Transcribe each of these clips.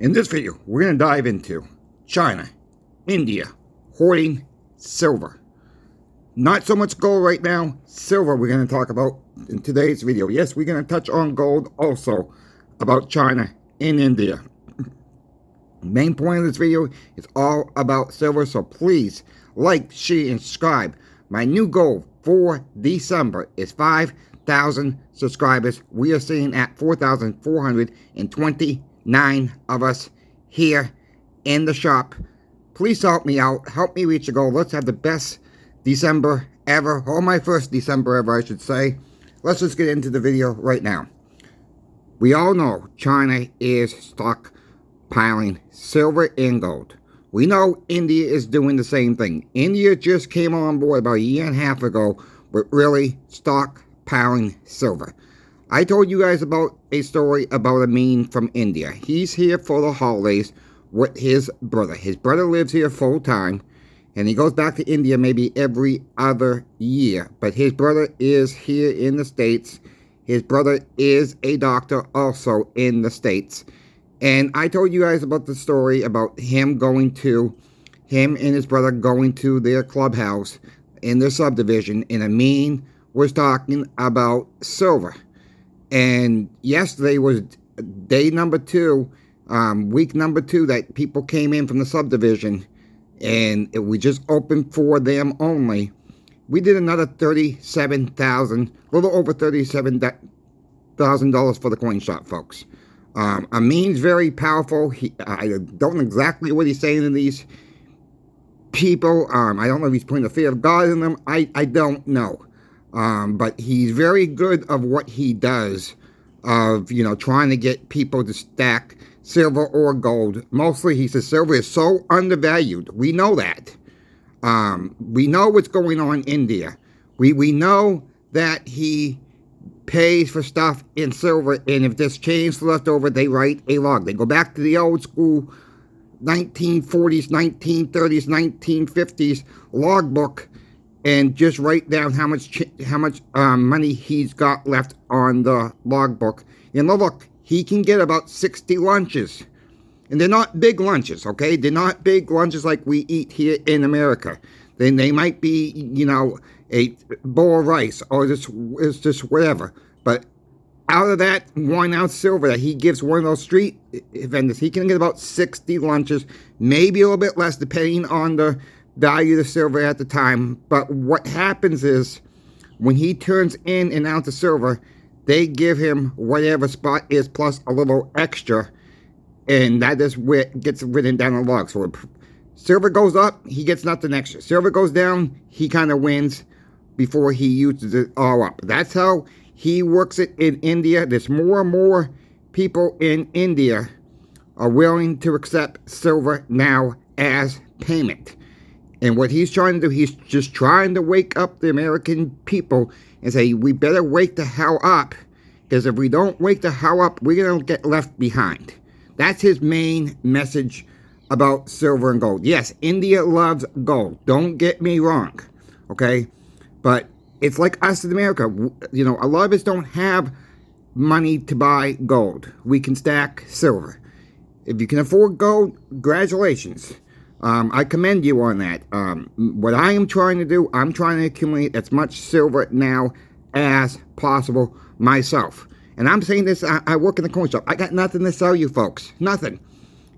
In this video, we're going to dive into China, India, hoarding silver. Not so much gold right now, silver we're going to talk about in today's video. Yes, we're going to touch on gold also, about China and India. Main point of this video is all about silver, so please like, share, and subscribe. My new goal for December is 5,000 subscribers. We are sitting at 4,429 of us here in the shop. Please help me out. Help me reach the goal. Let's have the best December ever, or my first December ever, I should say. Let's just get into the video right now. We all know China is stockpiling silver and gold. We know India is doing the same thing. India just came on board about a year and a half ago with really stockpiling silver. I told you guys about a story about a man from India. He's here for the holidays with his brother. His brother lives here full time, and he goes back to India maybe every other year. But his brother is here in the States. His brother is a doctor also in the States. And I told you guys about the story about him and his brother going to their clubhouse in their subdivision, and a man was talking about silver. And yesterday was day number 2, week number 2, that people came in from the subdivision, and we just opened for them only. We did another $37,000, a little over $37,000 for the coin shop, folks. Amin's very powerful. I don't know exactly what he's saying to these people. I don't know if he's putting the fear of God in them. I don't know. But he's very good of what he does, of, trying to get people to stack silver or gold. Mostly, he says silver is so undervalued. We know that. We know what's going on in India. We know that he pays for stuff in silver, and if there's change left over, they write a log. They go back to the old school 1940s, 1930s, 1950s logbook and just write down how much money he's got left on the logbook. And look, he can get about 60 lunches. And they're not big lunches, okay? They're not big lunches like we eat here in America. Then they might be, a bowl of rice, or it's just whatever. But out of that 1 ounce silver that he gives one of those street vendors, he can get about 60 lunches, maybe a little bit less depending on the value of the silver at the time. But what happens is, when he turns in an ounce of silver, they give him whatever spot is plus a little extra, and that is where it gets written down on the log. So if silver goes up, he gets nothing extra. Silver goes down, he kind of wins before he uses it all up. That's how he works it in India. There's more and more people in India are willing to accept silver now as payment. And what he's trying to do, he's just trying to wake up the American people and say, we better wake the hell up, because if we don't wake the hell up, we're going to get left behind. That's his main message about silver and gold. Yes, India loves gold. Don't get me wrong, okay? But it's like us in America. A lot of us don't have money to buy gold. We can stack silver. If you can afford gold, congratulations. I commend you on that. What I am trying to do, I'm trying to accumulate as much silver now as possible myself. And I'm saying this, I work in the coin shop. I got nothing to sell you folks. Nothing.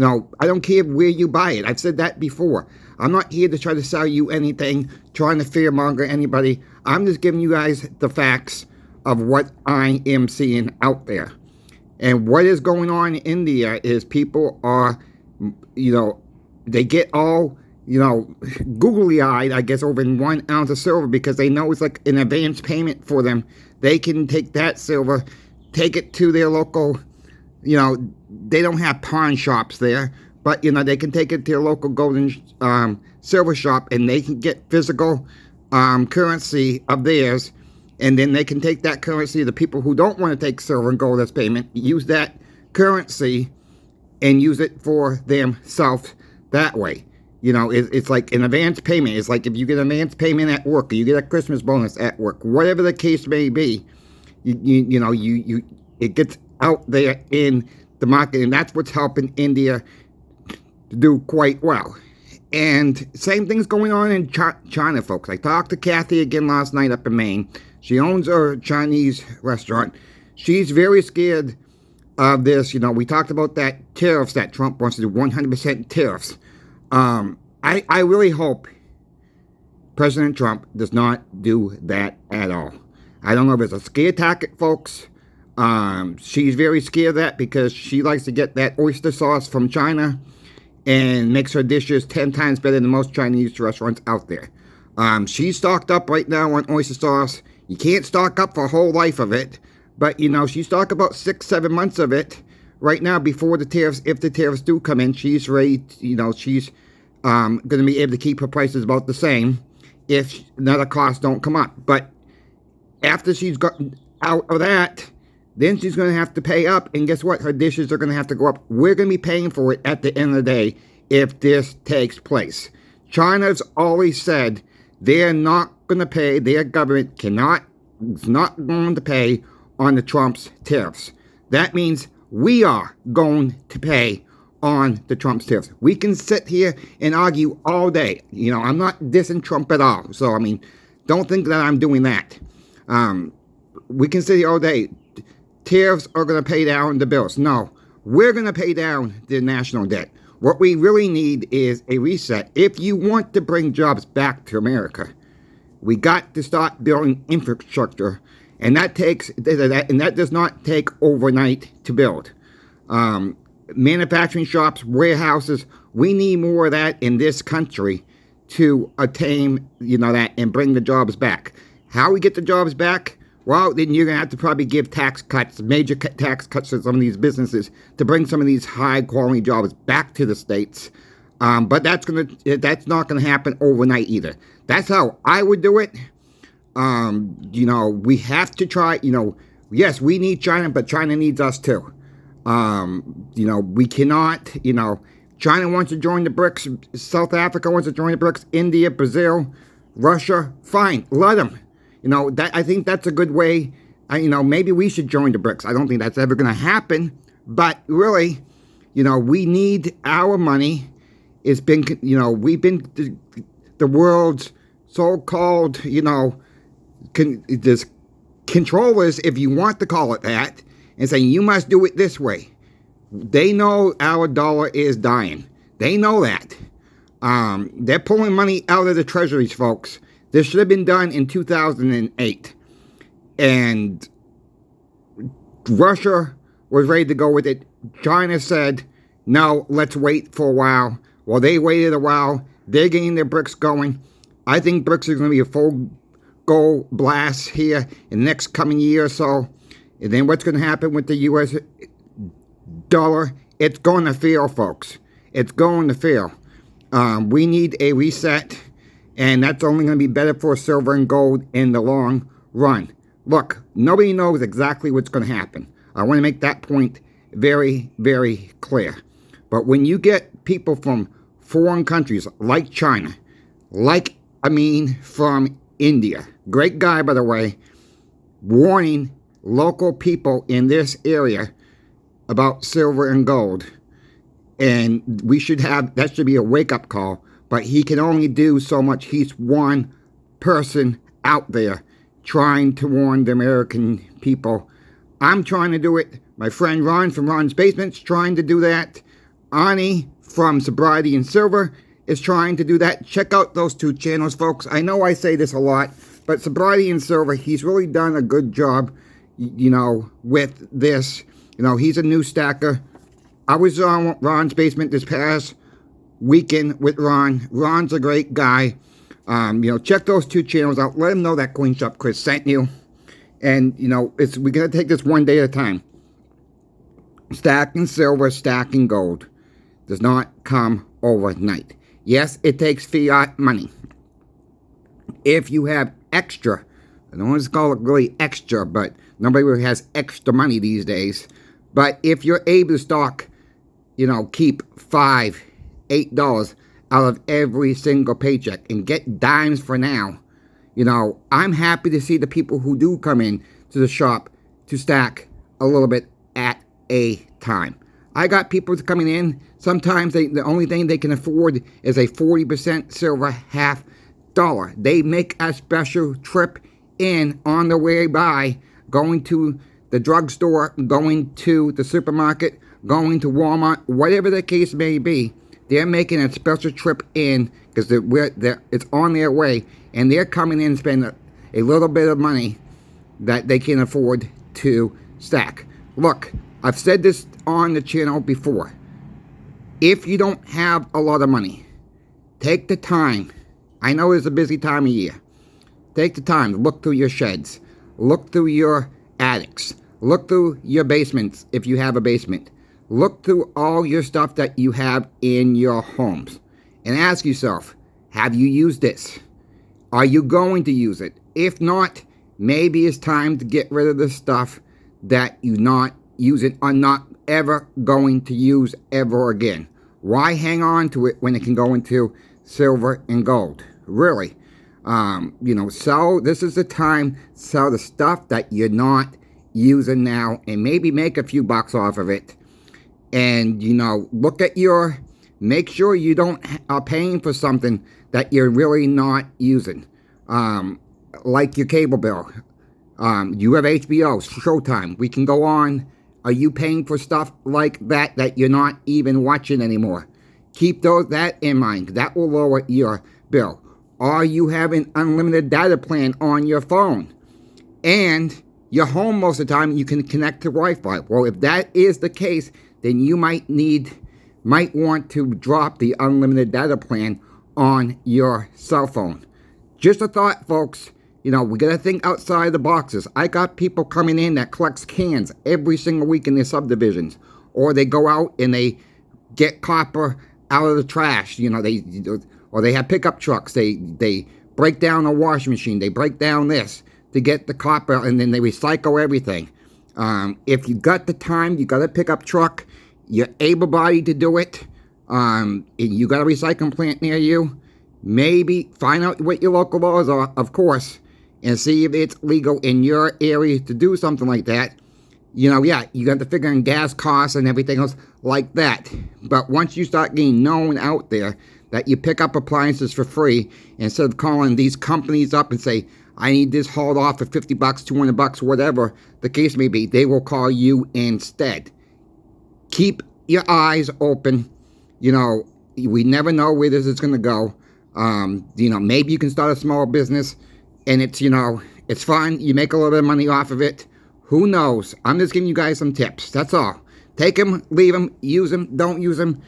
I don't care where you buy it. I've said that before. I'm not here to try to sell you anything, trying to fearmonger anybody. I'm just giving you guys the facts of what I am seeing out there. And what is going on in India is people are, they get all, googly-eyed, I guess, over in 1 ounce of silver, because they know it's like an advance payment for them. They can take that silver, take it to their local, they don't have pawn shops there, but, they can take it to their local gold and silver shop, and they can get physical currency of theirs, and then they can take that currency, the people who don't want to take silver and gold as payment, use that currency and use it for themselves that way. It's like an advance payment. It's like if you get an advance payment at work, or you get a Christmas bonus at work, whatever the case may be, it gets out there in the market, and that's what's helping India to do quite well. And same thing's going on in China, folks. I talked to Kathy again last night up in Maine. She owns a Chinese restaurant. She's very scared of this. You know, we talked about that tariffs that Trump wants to do, 100% tariffs. I really hope President Trump does not do that at all. I don't know if it's a scare tactic, folks. She's very scared of that because she likes to get that oyster sauce from China and makes her dishes 10 times better than most Chinese restaurants out there. She's stocked up right now on oyster sauce. You can't stock up for a whole life of it, but, you know, she's stocked about 6-7 months of it right now before the tariffs. If the tariffs do come in, she's ready, you know, she's going to be able to keep her prices about the same if another costs don't come up. But after she's gotten out of that, then she's going to have to pay up, and guess what? Her dishes are going to have to go up. We're going to be paying for it at the end of the day if this takes place. China's always said they're not going to pay, their government is not going to pay on the Trump's tariffs. That means we are going to pay on the Trump's tariffs. We can sit here and argue all day. You know, I'm not dissing Trump at all. So, I mean, don't think that I'm doing that. We can sit here all day. Tariffs are going to pay down the bills. No, we're going to pay down the national debt. What we really need is a reset. If you want to bring jobs back to America, we got to start building infrastructure, and that does not take overnight to build. Manufacturing shops, warehouses, we need more of that in this country to attain, you know, that and bring the jobs back. How we get the jobs back? Well, then you're going to have to probably give tax cuts, major tax cuts to some of these businesses to bring some of these high-quality jobs back to the states. But that's not going to happen overnight either. That's how I would do it. You know, we have to try, you know, yes, we need China, but China needs us too. You know, we cannot, you know, China wants to join the BRICS, South Africa wants to join the BRICS, India, Brazil, Russia, fine, let them. You know, I think that's a good way. You know, maybe we should join the BRICS. I don't think that's ever going to happen. But really, you know, we need our money. It's been, you know, we've been the world's so-called, you know, controllers, if you want to call it that, and saying you must do it this way. They know our dollar is dying. They know that. They're pulling money out of the treasuries, folks. This should have been done in 2008. And Russia was ready to go with it. China said, no, let's wait for a while. Well, they waited a while. They're getting their BRICS going. I think BRICS is going to be a full go blast here in the next coming year or so. And then what's going to happen with the U.S. dollar? It's going to fail, folks. It's going to fail. We need a reset. And that's only going to be better for silver and gold in the long run. Look, nobody knows exactly what's going to happen. I want to make that point very, very clear. But when you get people from foreign countries like China, like Amin from India, great guy, by the way, warning local people in this area about silver and gold. And that should be a wake-up call. But he can only do so much. He's one person out there trying to warn the American people. I'm trying to do it. My friend Ron from Ron's Basement's trying to do that. Ani from Sobriety and Silver is trying to do that. Check out those two channels, folks. I know I say this a lot, but Sobriety and Silver, he's really done a good job, you know, with this. You know, he's a new stacker. I was on Ron's Basement this past weekend with Ron. Ron's a great guy. You know, check those two channels out. Let him know that Coin Shop Chris sent you. And, you know, we're going to take this one day at a time. Stacking silver, stacking gold does not come overnight. Yes, it takes fiat money. If you have extra, I don't want to call it really extra, but nobody really has extra money these days. But if you're able to stock, you know, keep $5, $8 out of every single paycheck and get dimes for now, you know, I'm happy to see the people who do come in to the shop to stack a little bit at a time. I got people coming in. Sometimes the only thing they can afford is a 40% silver half dollar. They make a special trip in on the way by, going to the drugstore, going to the supermarket, going to Walmart, whatever the case may be. They're making a special trip in because it's on their way, and they're coming in and spending a little bit of money that they can afford to stack. Look, I've said this on the channel before. If you don't have a lot of money, take the time. I know it's a busy time of year. Take the time to look through your sheds, look through your attics, look through your basements if you have a basement. Look through all your stuff that you have in your homes and ask yourself, have you used this? Are you going to use it? If not, maybe it's time to get rid of the stuff that you're not using or not ever going to use ever again. Why hang on to it when it can go into silver and gold? Really. So this is the time to sell the stuff that you're not using now and maybe make a few bucks off of it. And, look at make sure you don't are paying for something that you're really not using. Like your cable bill. You have HBO, Showtime. We can go on. Are you paying for stuff like that you're not even watching anymore? Keep that in mind. That will lower your bill. Are you having unlimited data plan on your phone? And your home most of the time you can connect to Wi-Fi. Well, if that is the case, then you might want to drop the unlimited data plan on your cell phone. Just a thought, folks. We got to think outside the boxes. I got people coming in that collects cans every single week in their subdivisions. Or they go out and they get copper out of the trash. Or they have pickup trucks. They break down a washing machine. They break down this to get the copper, and then they recycle everything. If you got the time, you got a pickup truck, you're able-bodied to do it, and you got a recycling plant near you, maybe find out what your local laws are, of course, and see if it's legal in your area to do something like that. You got to figure in gas costs and everything else like that. But once you start getting known out there that you pick up appliances for free, instead of calling these companies up and say, I need this hauled off for $50, $200, whatever the case may be, they will call you instead. Keep your eyes open. We never know where this is going to go. Maybe you can start a small business and it's fun. You make a little bit of money off of it. Who knows? I'm just giving you guys some tips. That's all. Take them, leave them, use them, don't use them.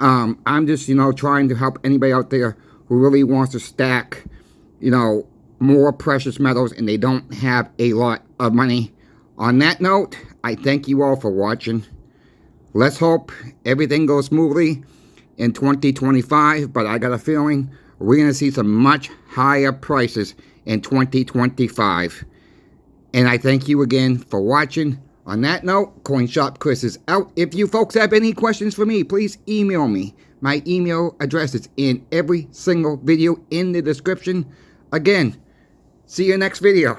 I'm just, trying to help anybody out there who really wants to stack, more precious metals and they don't have a lot of money. On that note, I thank you all for watching. Let's hope everything goes smoothly in 2025, but I got a feeling we're going to see some much higher prices in 2025. And I thank you again for watching. On that note, Coin Shop Chris is out. If you folks have any questions for me, please email me. My email address is in every single video in the description. Again, see you next video.